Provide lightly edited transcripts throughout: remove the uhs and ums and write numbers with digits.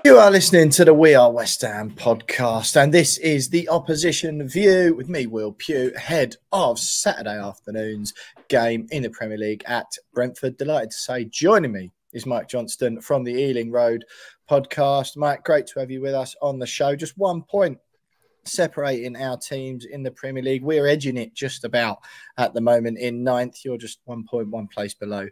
You are listening to the We Are West Ham podcast, and this is the Opposition View with me, Will Pugh, ahead of Saturday afternoon's game in the Premier League at Brentford. Delighted to say joining me is Mike Johnston from the Ealing Road Podcast. Mike, great to have you with us on the show. Just 1 point separating our teams in the Premier League. We're edging it just about at the moment in 9th. You're just 1.1 place below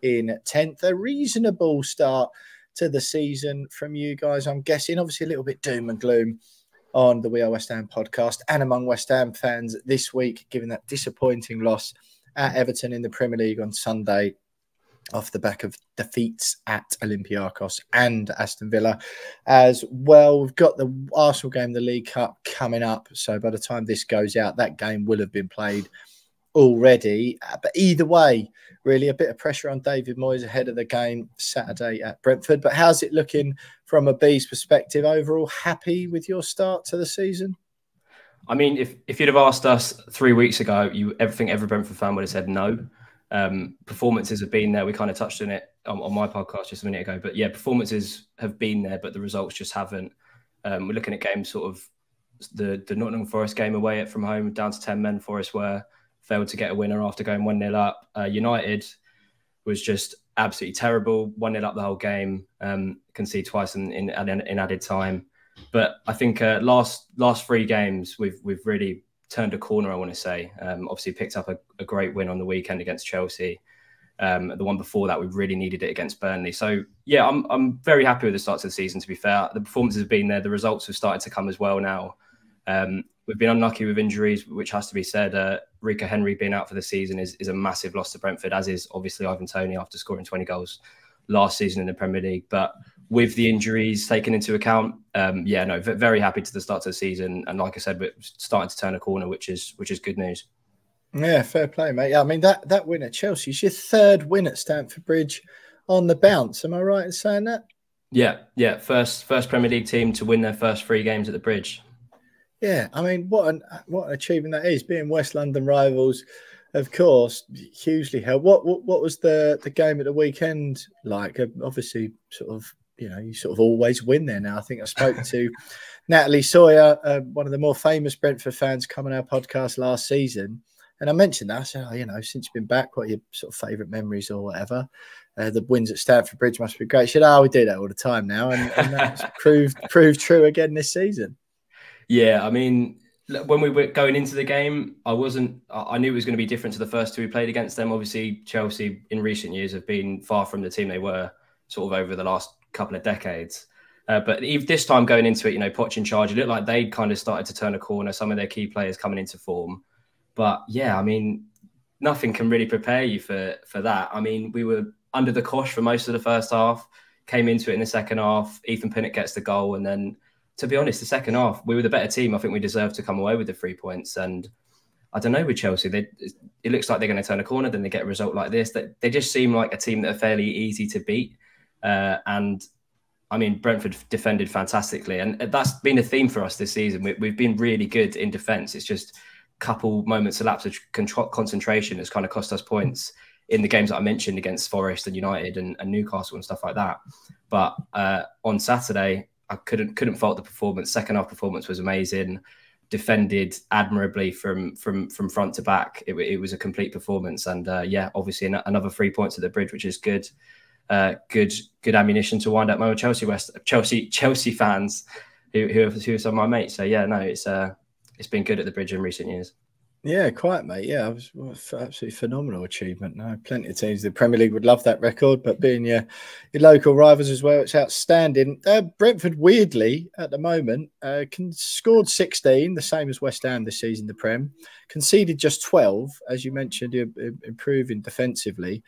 in 10th. A reasonable start to the season from you guys, I'm guessing. Obviously a little bit doom and gloom on the We Are West Ham podcast and among West Ham fans this week, given that disappointing loss at Everton in the Premier League on Sunday off the back of defeats at Olympiacos and Aston Villa as well. We've got the Arsenal game, the League Cup, coming up. So by the time this goes out, that game will have been played already. But either way, really a bit of pressure on David Moyes ahead of the game Saturday at Brentford. But how's it looking from a B's perspective overall? Happy with your start to the season? I mean, if you'd have asked us 3 weeks ago, every Brentford fan would have said no. Performances have been there. We kind of touched on it on my podcast just a minute ago. But yeah, performances have been there, but the results just haven't. We're looking at games sort of the Nottingham Forest game away from home, down to 10 men. Forest were failed to get a winner after going 1-0 up. United was just absolutely terrible. 1-0 up the whole game. Concede twice in added time. But I think last 3 games we've really turned a corner, I want to say. Obviously picked up a great win on the weekend against Chelsea. The one before that, we really needed it against Burnley. So yeah, I'm very happy with the start of the season, to be fair. The performances have been there. The results have started to come as well now. We've been unlucky with injuries, which has to be said. Rico Henry being out for the season is a massive loss to Brentford, as is obviously Ivan Toney after scoring 20 goals last season in the Premier League. But with the injuries taken into account, very happy to the start of the season. And like I said, we're starting to turn a corner, which is good news. Yeah, fair play, mate. I mean, that win at Chelsea is your 3rd win at Stamford Bridge on the bounce. Am I right in saying that? Yeah. First Premier League team to win their first 3 games at the Bridge. Yeah, I mean, what an achievement that is. Being West London rivals, of course, hugely helped. What was the game at the weekend like? Obviously, sort of, you sort of always win there now. I think I spoke to Natalie Sawyer, one of the more famous Brentford fans, come on our podcast last season. And I mentioned that. I said, since you've been back, what are your sort of favourite memories or whatever? The wins at Stamford Bridge must be great. She said, we do that all the time now. And that's proved true again this season. Yeah, I mean, when we were going into the game, I knew it was going to be different to the first 2 we played against them. Obviously, Chelsea in recent years have been far from the team they were sort of over the last couple of decades. But this time going into it, Poch in charge, it looked like they kind of started to turn a corner, some of their key players coming into form. But yeah, I mean, nothing can really prepare you for that. I mean, we were under the cosh for most of the first half, came into it in the second half. Ethan Pinnock gets the goal, and then, to be honest, the second half, we were the better team. I think we deserved to come away with the 3 points. And I don't know, with Chelsea, it looks like they're going to turn a corner, then they get a result like this. They just seem like a team that are fairly easy to beat. And I mean, Brentford defended fantastically. And that's been a theme for us this season. We've been really good in defence. It's just a couple moments of lapse of concentration that's kind of cost us points in the games that I mentioned against Forest and United and Newcastle and stuff like that. But on Saturday, I couldn't fault the performance. Second half performance was amazing. Defended admirably from front to back. It was a complete performance, and obviously another 3 points at the Bridge, which is good. Good ammunition to wind up my Chelsea fans who are some of my mates. So yeah, no, it's been good at the Bridge in recent years. Yeah, quite, mate. Yeah, it was absolutely phenomenal achievement. No, plenty of teams in the Premier League would love that record, but being your local rivals as well, it's outstanding. Brentford, weirdly, at the moment, scored 16, the same as West Ham this season, the Prem. Conceded just 12, as you mentioned, improving defensively.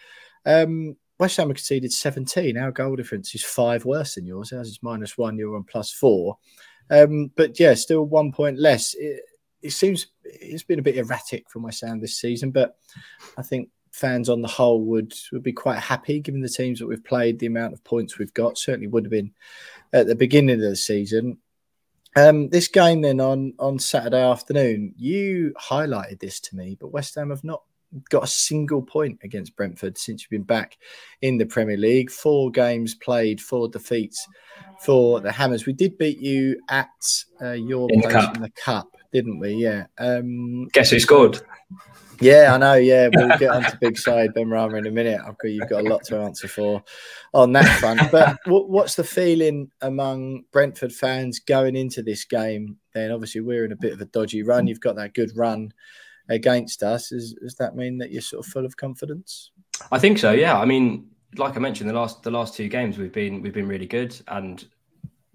West Ham conceded 17. Our goal difference is 5 worse than yours. Ours is -1, you're on +4. But yeah, still 1 point less. It seems it's been a bit erratic from West Ham this season, but I think fans on the whole would be quite happy given the teams that we've played, the amount of points we've got. Certainly would have been at the beginning of the season. This game then on Saturday afternoon, you highlighted this to me, but West Ham have not got a single point against Brentford since you've been back in the Premier League. 4 games played, 4 defeats for the Hammers. We did beat you at your place in the Cup, didn't we? Yeah. Guess who scored? Yeah, I know. Yeah, we'll get on to big side Benrahma in a minute. You've got a lot to answer for on that front. But what's the feeling among Brentford fans going into this game? Then obviously we're in a bit of a dodgy run. You've got that good run against us. Does that mean that you're sort of full of confidence? I think so. Yeah. I mean, like I mentioned, the last 2 games we've been really good, and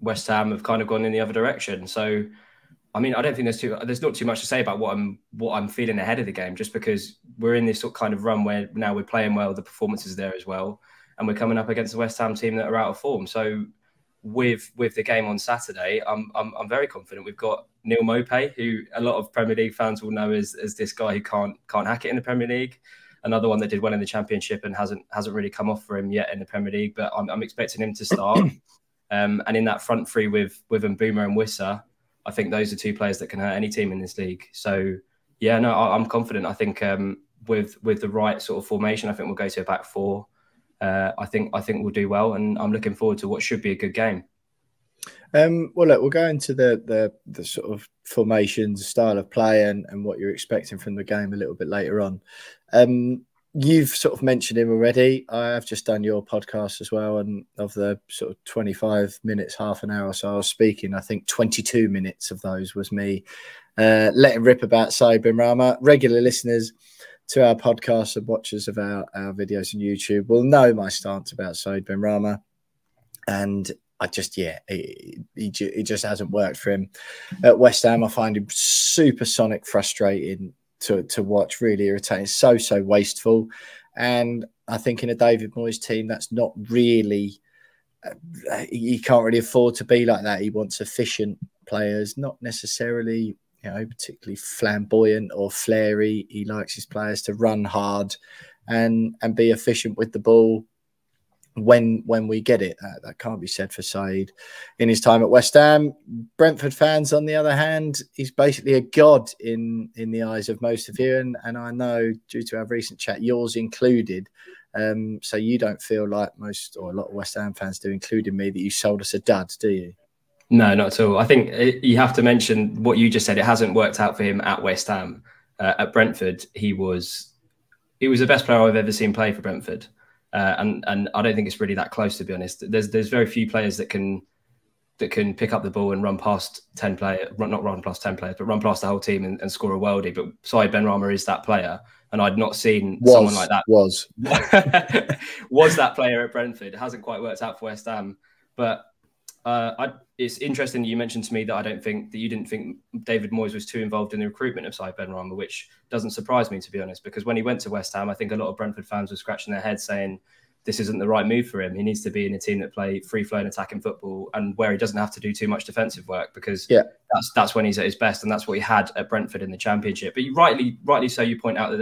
West Ham have kind of gone in the other direction. So, I mean, I don't think there's not too much to say about what I'm feeling ahead of the game, just because we're in this sort of kind of run where now we're playing well, the performance is there as well, and we're coming up against a West Ham team that are out of form. So with the game on Saturday, I'm very confident. We've got Neil Maupay, who a lot of Premier League fans will know as this guy who can't hack it in the Premier League. Another one that did well in the Championship and hasn't really come off for him yet in the Premier League, but I'm expecting him to start. And in that front three with Mbeumo and Wissa, I think those are 2 players that can hurt any team in this league. So, yeah, no, I'm confident. I think with the right sort of formation, I think we'll go to a back 4. I think we'll do well, and I'm looking forward to what should be a good game. Well, look, we'll go into the sort of formations, style of play, and what you're expecting from the game a little bit later on. You've sort of mentioned him already. I have just done your podcast as well, and of the sort of 25 minutes, half an hour or so I was speaking, I think 22 minutes of those was me letting rip about Said Benrahma. Regular listeners to our podcast and watchers of our videos on YouTube will know my stance about Said Benrahma, and I just, he just hasn't worked for him at West Ham. I find him supersonic frustrating to watch, really irritating, so wasteful. And I think in a David Moyes team, that's not really, he can't really afford to be like that. He wants efficient players, not necessarily, particularly flamboyant or flary. He likes his players to run hard and be efficient with the ball when we get it. That can't be said for Said in his time at West Ham. Brentford fans, on the other hand, he's basically a god in the eyes of most of you, and I know, due to our recent chat, yours included. So you don't feel like most, or a lot of West Ham fans do, including me, that you sold us a dud, do you? No, not at all. I think you have to mention what you just said. It hasn't worked out for him at West Ham. At Brentford, he was the best player I've ever seen play for Brentford. And I don't think it's really that close, to be honest. There's very few players that can pick up the ball and run past 10 players, not run past 10 players, but run past the whole team and score a worldie. But Said Benrahma is that player, and I'd not seen someone like that. Was that player at Brentford. It hasn't quite worked out for West Ham, but it's interesting that you mentioned to me that you didn't think David Moyes was too involved in the recruitment of Said Benrahma, which doesn't surprise me, to be honest, because when he went to West Ham, I think a lot of Brentford fans were scratching their heads saying this isn't the right move for him. He needs to be in a team that play free-flowing attacking football and where he doesn't have to do too much defensive work, because that's when he's at his best, and that's what he had at Brentford in the Championship. But you rightly so, you point out that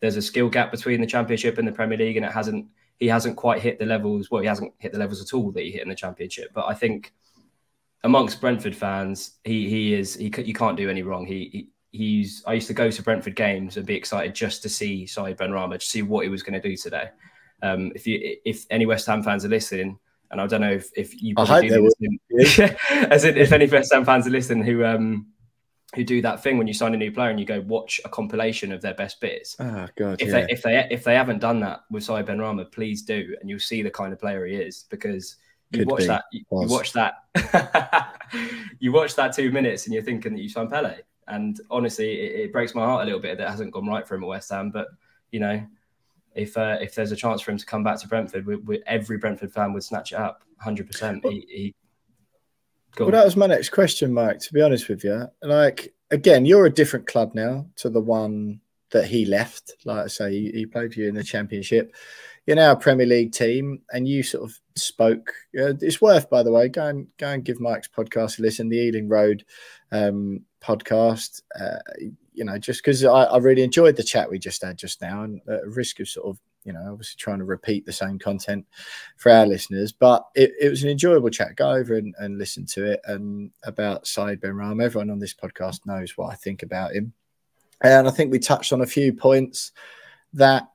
there's a skill gap between the Championship and the Premier League, and he hasn't quite hit the levels. Well, he hasn't hit the levels at all that he hit in the Championship. But I think amongst Brentford fans, you can't do any wrong. I used to go to Brentford games and be excited just to see Said Benrahma, to see what he was going to do today. If any West Ham fans are listening, and I don't know if you probably do listen, as in, if any West Ham fans are listening who do that thing when you sign a new player and you go watch a compilation of their best bits. Oh God! If they haven't done that with Said Benrahma, please do, and you'll see the kind of player he is, because you watch that 2 minutes and you're thinking that you signed Pele. And honestly, it breaks my heart a little bit that it hasn't gone right for him at West Ham. But if there's a chance for him to come back to Brentford, every Brentford fan would snatch it up 100%. Well, that was my next question, Mike, to be honest with you. Like, again, you're a different club now to the one that he left. Like I say, he played for you in the Championship. You're now a Premier League team, and you sort of spoke. It's worth, by the way, go and give Mike's podcast a listen, the Ealing Road podcast. Just because I really enjoyed the chat we just had just now, and at risk of sort of, obviously trying to repeat the same content for our listeners, but it was an enjoyable chat. Go over and listen to it. And about Said Benrahma, everyone on this podcast knows what I think about him. And I think we touched on a few points that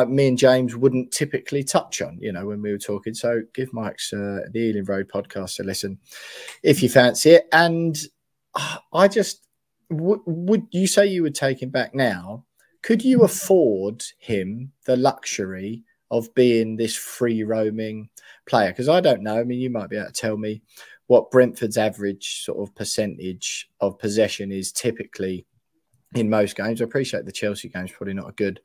me and James wouldn't typically touch on, when we were talking. So give Mike's the Ealing Road podcast a listen if you fancy it. And I just would you say you would take him back now? Could you afford him the luxury of being this free roaming player? Because I don't know. I mean, you might be able to tell me what Brentford's average sort of percentage of possession is typically in most games. I appreciate the Chelsea game's probably not a good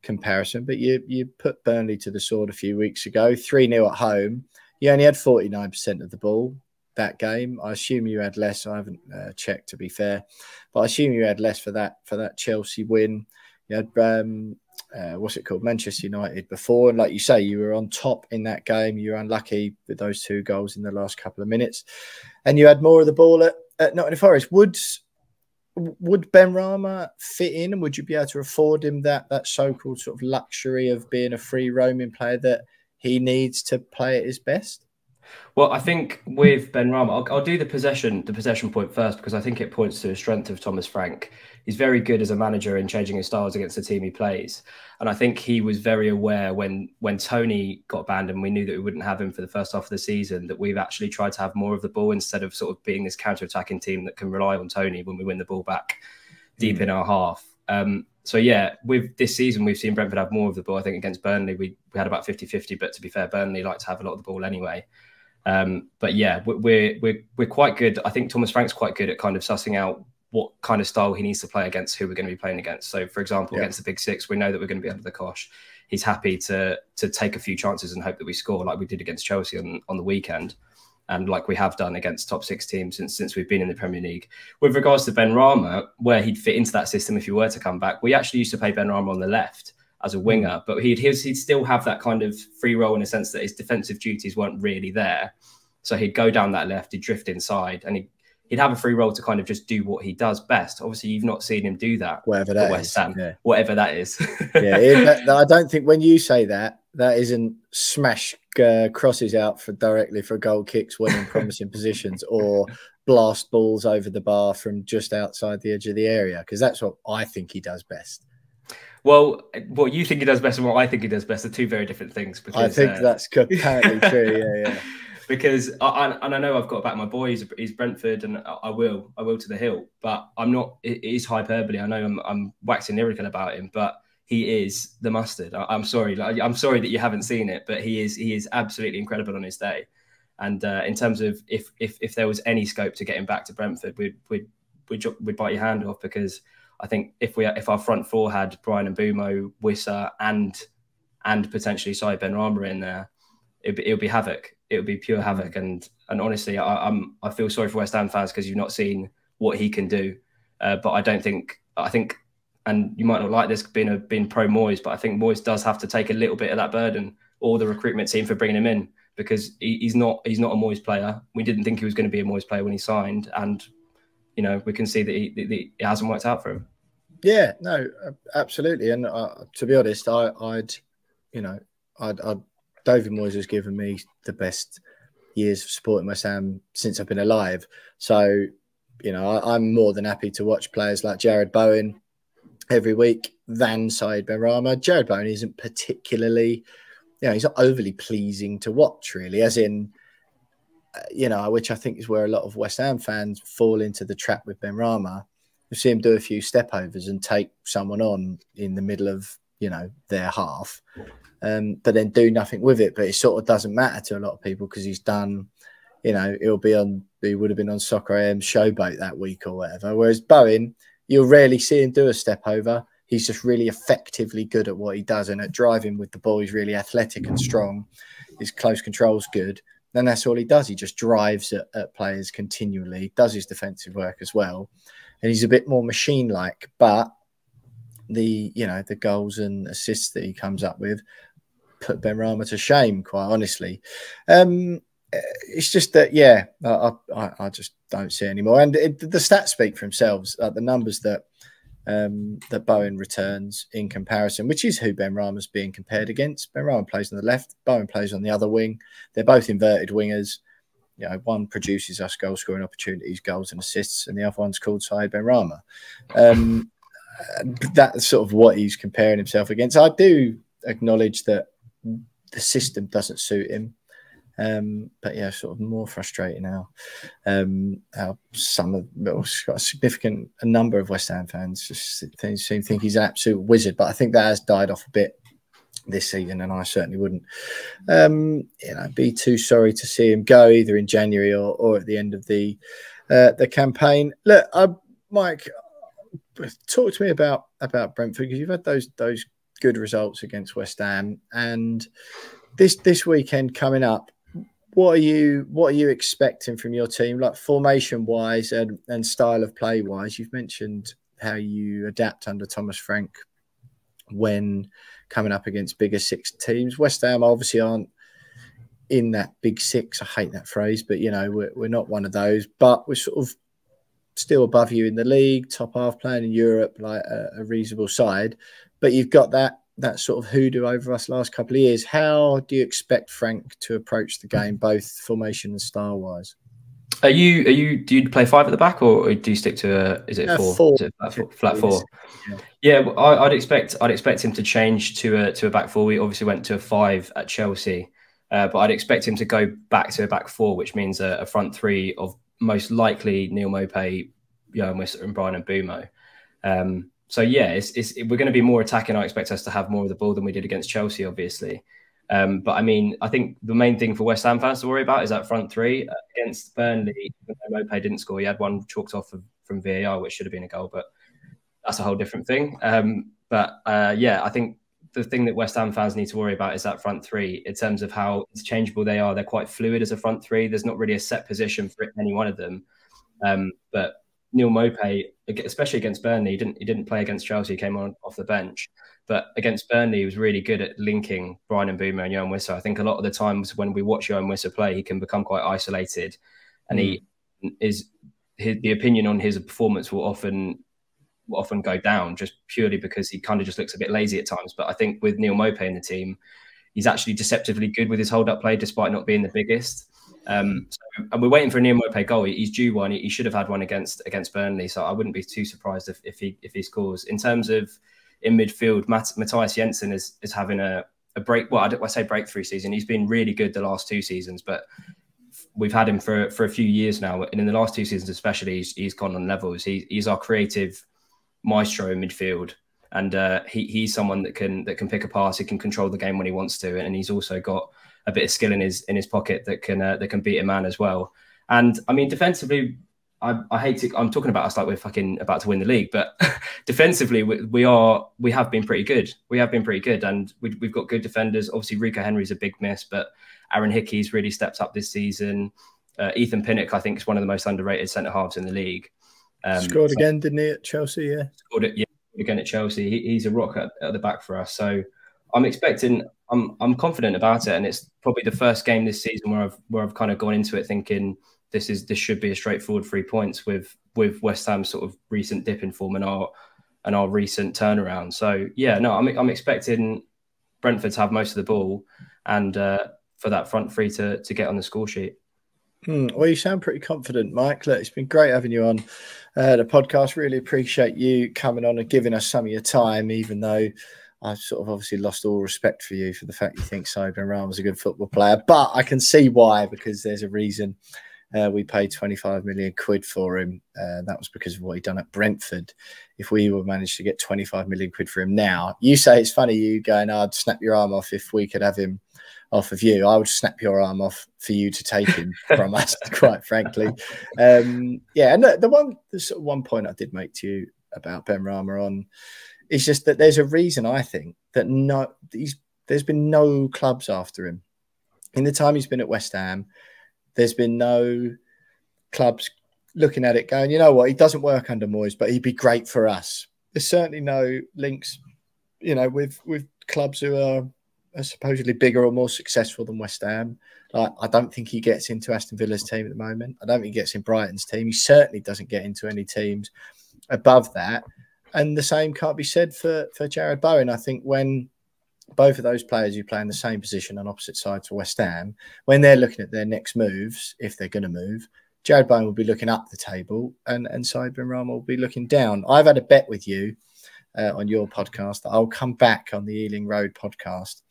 comparison, but you put Burnley to the sword a few weeks ago, 3-0 at home. You only had 49% of the ball that game. I assume you had less. I haven't checked, to be fair, but I assume you had less for that Chelsea win. You had Manchester United before, and like you say, you were on top in that game. You were unlucky with those 2 goals in the last couple of minutes, and you had more of the ball at Nottingham Forest. Would Benrahma fit in, and would you be able to afford him that so-called sort of luxury of being a free roaming player that he needs to play at his best? Well, I think with Benrahma, I'll do the possession point first, because I think it points to the strength of Thomas Frank. He's very good as a manager in changing his styles against the team he plays. And I think he was very aware when Tony got banned and we knew that we wouldn't have him for the first half of the season, that we've actually tried to have more of the ball instead of sort of being this counter-attacking team that can rely on Tony when we win the ball back deep in our half. So yeah, with this season, we've seen Brentford have more of the ball. I think against Burnley, we had about 50-50, but to be fair, Burnley like to have a lot of the ball anyway. But yeah, we're quite good. I think Thomas Frank's quite good at kind of sussing out what kind of style he needs to play against who we're going to be playing against. So, for example, against the Big Six, we know that we're going to be under the cosh. He's happy to take a few chances and hope that we score, like we did against Chelsea on the weekend, and like we have done against top 6 teams since we've been in the Premier League. With regards to Benrahma, where he'd fit into that system if he were to come back, we actually used to play Benrahma on the left as a winger, but he'd still have that kind of free role in a sense that his defensive duties weren't really there. So he'd go down that left, he'd drift inside, and he'd have a free role to kind of just do what he does best. Obviously, you've not seen him do that. Whatever that West Ham, is. Yeah. Whatever that is. I don't think when you say that isn't smash crosses out directly for goal kicks when in promising positions, or blast balls over the bar from just outside the edge of the area, because that's what I think he does best. Well, what you think he does best and what I think he does best are 2 very different things. Because, I think that's apparently true. Yeah. Because I know I've got to back my boy. He's Brentford, and I will to the hilt. But I'm not. It is hyperbole. I know I'm waxing lyrical about him, but he is the mustard. I'm sorry. I'm sorry that you haven't seen it, but he is absolutely incredible on his day. And in terms of if there was any scope to get him back to Brentford, we'd bite your hand off, because I think if our front 4 had Brian Mbeumo, Wissa, and potentially Sai Benrahma in there, it would be havoc. It would be pure havoc. And honestly, I feel sorry for West Ham fans, because you've not seen what he can do. But I think, and you might not like this being pro Moyes, but I think Moyes does have to take a little bit of that burden, or the recruitment team, for bringing him in, because he's not a Moyes player. We didn't think he was going to be a Moyes player when he signed, and we can see that it hasn't worked out for him. Yeah, no, absolutely. And to be honest, David Moyes has given me the best years of supporting West Ham since I've been alive. So, I'm more than happy to watch players like Jared Bowen every week than Said Benrahma. Jared Bowen isn't particularly, he's not overly pleasing to watch, really, as in, which I think is where a lot of West Ham fans fall into the trap with Benrahma. You see him do a few step overs and take someone on in the middle of, their half. But then do nothing with it. But it sort of doesn't matter to a lot of people, because he's done, he would have been on Soccer AM's Showboat that week or whatever. Whereas Bowen, you'll rarely see him do a step over. He's just really effectively good at what he does. And at driving with the ball, he's really athletic and strong. His close control's good. Then that's all he does. He just drives at players continually, does his defensive work as well. And he's a bit more machine-like. But the goals and assists that he comes up with put Benrahma to shame, quite honestly. It's just that, I just don't see it anymore. And the stats speak for themselves. The numbers that Bowen returns in comparison, which is who Benrahma's being compared against. Benrahma plays on the left, Bowen plays on the other wing. They're both inverted wingers. One produces us goal-scoring opportunities, goals and assists, and the other one's called Said Benrahma. that's sort of what he's comparing himself against. I do acknowledge that the system doesn't suit him. But yeah, sort of more frustrating now. How got a significant number of West Ham fans just seem to think he's an absolute wizard, but I think that has died off a bit this season, and I certainly wouldn't be too sorry to see him go either in January or at the end of the campaign. Look, Mike, talk to me about Brentford, because you've had those good results against West Ham, and this weekend coming up. What are you expecting from your team, like formation wise and style of play wise? You've mentioned how you adapt under Thomas Frank when coming up against bigger six teams. West Ham obviously aren't in that big six. I hate that phrase, but we're not one of those. But we're sort of still above you in the league, top half, playing in Europe, like a reasonable side. But you've got that sort of hoodoo over us last couple of years. How do you expect Frank to approach the game, both formation and style wise? Do you play five at the back, or do you stick to is it four? Is it flat four? Yeah, I'd expect him to change to a back four. We obviously went to a five at Chelsea, but I'd expect him to go back to a back four, which means a front three of most likely Neil Maupay, Johan Wissa, and Brian Mbeumo. So yeah, we're going to be more attacking. I expect us to have more of the ball than we did against Chelsea, obviously. But I mean, I think the main thing for West Ham fans to worry about is that front three. Against Burnley, Maupay didn't score. He had one chalked off from VAR, which should have been a goal, but that's a whole different thing. I think the thing that West Ham fans need to worry about is that front three, in terms of how interchangeable they are. They're quite fluid as a front three. There's not really a set position for any one of them. But Neil Maupay, especially against Burnley, he didn't play against Chelsea. He came off the bench, but against Burnley, he was really good at linking Brian Mbeumo and Johan Wissa. I think a lot of the times when we watch Johan Wissa play, he can become quite isolated, and the opinion on his performance will often go down just purely because he kind of just looks a bit lazy at times. But I think with Neil Maupay in the team, he's actually deceptively good with his hold-up play, despite not being the biggest. And we're waiting for a Neil Maupay goal. He's due one. He should have had one against Burnley, so I wouldn't be too surprised if he scores. In terms of in midfield, Matthias Jensen is having a break. Well, I say breakthrough season. He's been really good the last two seasons, but we've had him for a few years now, and in the last two seasons especially, he's gone on levels. He's our creative maestro in midfield, and he's someone that can pick a pass. He can control the game when he wants to, and he's also got a bit of skill in his pocket that can beat a man as well. And I mean, defensively, I hate to. I'm talking about us like we're fucking about to win the league, but defensively, we have been pretty good. We have been pretty good, and we've got good defenders. Obviously, Rico Henry's a big miss, but Aaron Hickey's really stepped up this season. Ethan Pinnock, I think, is one of the most underrated centre halves in the league. Scored again, didn't he, at Chelsea? Yeah, scored it again at Chelsea. He's a rock at the back for us. So I'm expecting. I'm confident about it, and it's probably the first game this season where I've kind of gone into it thinking this should be a straightforward 3 points with West Ham's sort of recent dip in form and our recent turnaround. So yeah, no, I'm expecting Brentford to have most of the ball and for that front three to get on the score sheet. Well, you sound pretty confident, Mike. Look, it's been great having you on the podcast. Really appreciate you coming on and giving us some of your time, even though I've sort of obviously lost all respect for you for the fact you think Cyber Rahman's a good football player. But I can see why, because there's a reason we paid 25 million quid for him. That was because of what he'd done at Brentford. If we were managed to get 25 million quid for him now, you say it's funny, you going, I'd snap your arm off if we could have him off of you. I would snap your arm off for you to take him from us, quite frankly. And the sort of one point I did make to you about Ben Rama on is just that there's a reason, I think, that there's been no clubs after him. In the time he's been at West Ham, there's been no clubs looking at it going, you know what, he doesn't work under Moyes, but he'd be great for us. There's certainly no links, with clubs who are supposedly bigger or more successful than West Ham. I don't think he gets into Aston Villa's team at the moment. I don't think he gets in Brighton's team. He certainly doesn't get into any teams above that. And the same can't be said for Jared Bowen. I think when both of those players who play in the same position on opposite sides of West Ham, when they're looking at their next moves, if they're going to move, Jared Bowen will be looking up the table and Said Ben Rama will be looking down. I've had a bet with you on your podcast that I'll come back on the Ealing Road podcast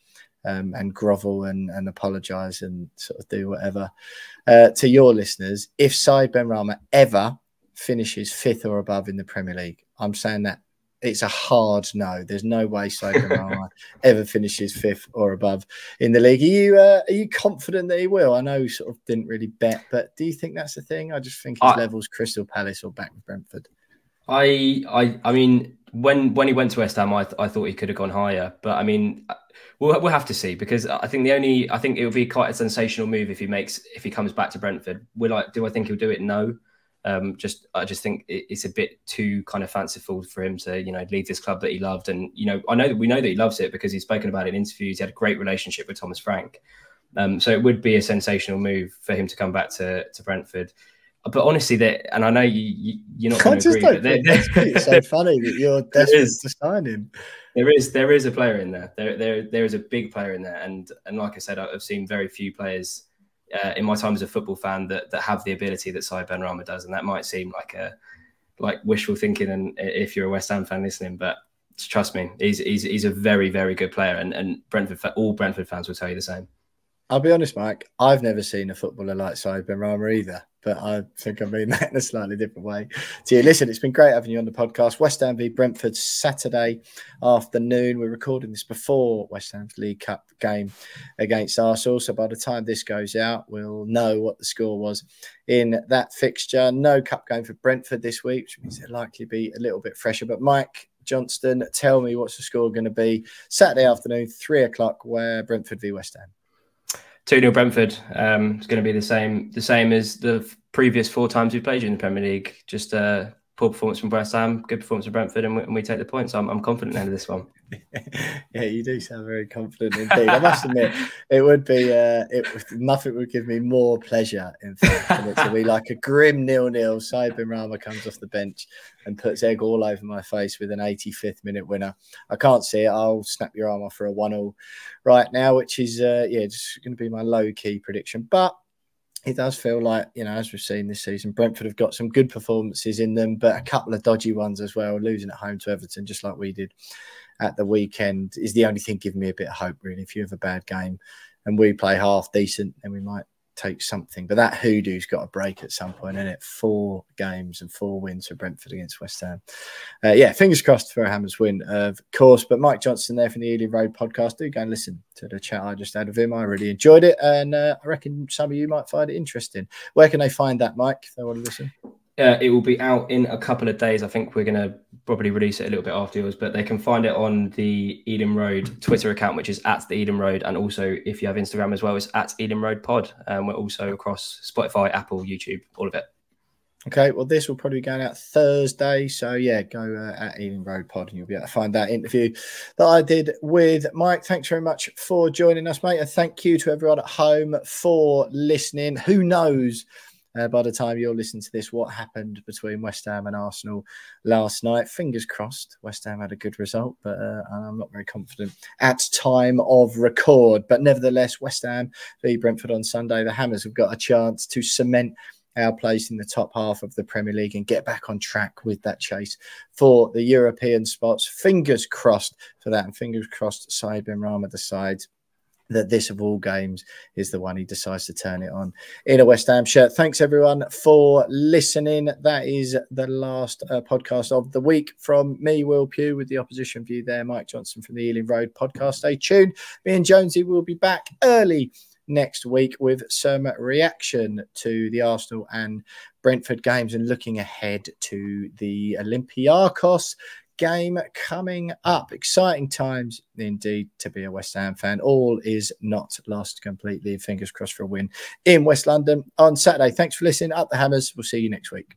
and grovel and apologise and sort of do whatever to your listeners if Said Benrahma ever finishes 5th or above in the Premier League. I'm saying that it's a hard no. There's no way Said Benrahma ever finishes 5th or above in the league. Are you confident that he will? I know you sort of didn't really bet, but do you think that's the thing? I just think his level's Crystal Palace or back with Brentford. I mean, when he went to West Ham, I thought he could have gone higher, but I mean, we'll have to see, because I think it would be quite a sensational move if he comes back to Brentford. Do I think he'll do it? No. I just think it's a bit too kind of fanciful for him to, leave this club that he loved. And, we know that he loves it because he's spoken about it in interviews. He had a great relationship with Thomas Frank. So it would be a sensational move for him to come back to Brentford. But honestly, and I know you're not going to agree. It's so funny that you're desperate to sign him. There is a player in there. There is a big player in there. And like I said, I've seen very few players in my time as a football fan that have the ability that Said Benrahma does, and that might seem like wishful thinking, and if you're a West Ham fan listening, but trust me, he's a very, very good player, and all Brentford fans will tell you the same. I'll be honest, Mike, I've never seen a footballer like Said Benrahma either, but I think I mean that in a slightly different way to you. Listen, it's been great having you on the podcast. West Ham v Brentford, Saturday afternoon. We're recording this before West Ham's League Cup game against Arsenal, so by the time this goes out, we'll know what the score was in that fixture. No cup game for Brentford this week, which means it'll likely be a little bit fresher. But Mike Johnston, tell me, what's the score going to be Saturday afternoon, 3 o'clock, where Brentford v West Ham? 2-0 Brentford. It's going to be the same as the previous 4 times we played you in the Premier League. Just poor performance from West Ham, good performance from Brentford, and we take the points. I'm confident in this one. Yeah, you do sound very confident indeed. I must admit, it would be nothing would give me more pleasure, in fact, than it to be like a grim 0-0. Said Benrahma comes off the bench and puts egg all over my face with an 85th minute winner. I can't see it. I'll snap your arm off for a 1-1 right now, which is just going to be my low-key prediction. But it does feel like, as we've seen this season, Brentford have got some good performances in them, but a couple of dodgy ones as well. Losing at home to Everton, just like we did at the weekend, is the only thing giving me a bit of hope, really. If you have a bad game and we play half decent, then we might take something. But that hoodoo's got a break at some point, isn't it? 4 games and 4 wins for Brentford against West Ham. Fingers crossed for a Hammers win, of course. But Mike Johnston there from the Ealing Road podcast. Do go and listen to the chat I just had with him. I really enjoyed it, and I reckon some of you might find it interesting. Where can they find that, Mike, if they want to listen? It will be out in a couple of days. I think we're going to probably release it a little bit after yours, but they can find it on the Ealing Road Twitter account, which is @the Ealing Road. And also, if you have Instagram as well, it's @Ealing Road Pod. We're also across Spotify, Apple, YouTube, all of it. Okay, well, this will probably be going out Thursday. So, yeah, go @Ealing Road Pod and you'll be able to find that interview that I did with Mike. Thanks very much for joining us, mate. And thank you to everyone at home for listening. Who knows? By the time you'll listen to this, what happened between West Ham and Arsenal last night? Fingers crossed, West Ham had a good result, but I'm not very confident at time of record. But nevertheless, West Ham v Brentford on Sunday. The Hammers have got a chance to cement our place in the top half of the Premier League and get back on track with that chase for the European spots. Fingers crossed for that, and fingers crossed Said Benrahma decides that this of all games is the one he decides to turn it on in a West Ham shirt. Thanks everyone for listening. That is the last podcast of the week from me, Will Pugh, with the opposition view there. Mike Johnston from the Ealing Road podcast. Stay tuned. Me and Jonesy will be back early next week with some reaction to the Arsenal and Brentford games and looking ahead to the Olympiacos game coming up. Exciting times indeed to be a West Ham fan. All is not lost completely. Fingers crossed for a win in West London on Saturday. Thanks for listening. Up the Hammers. We'll see you next week.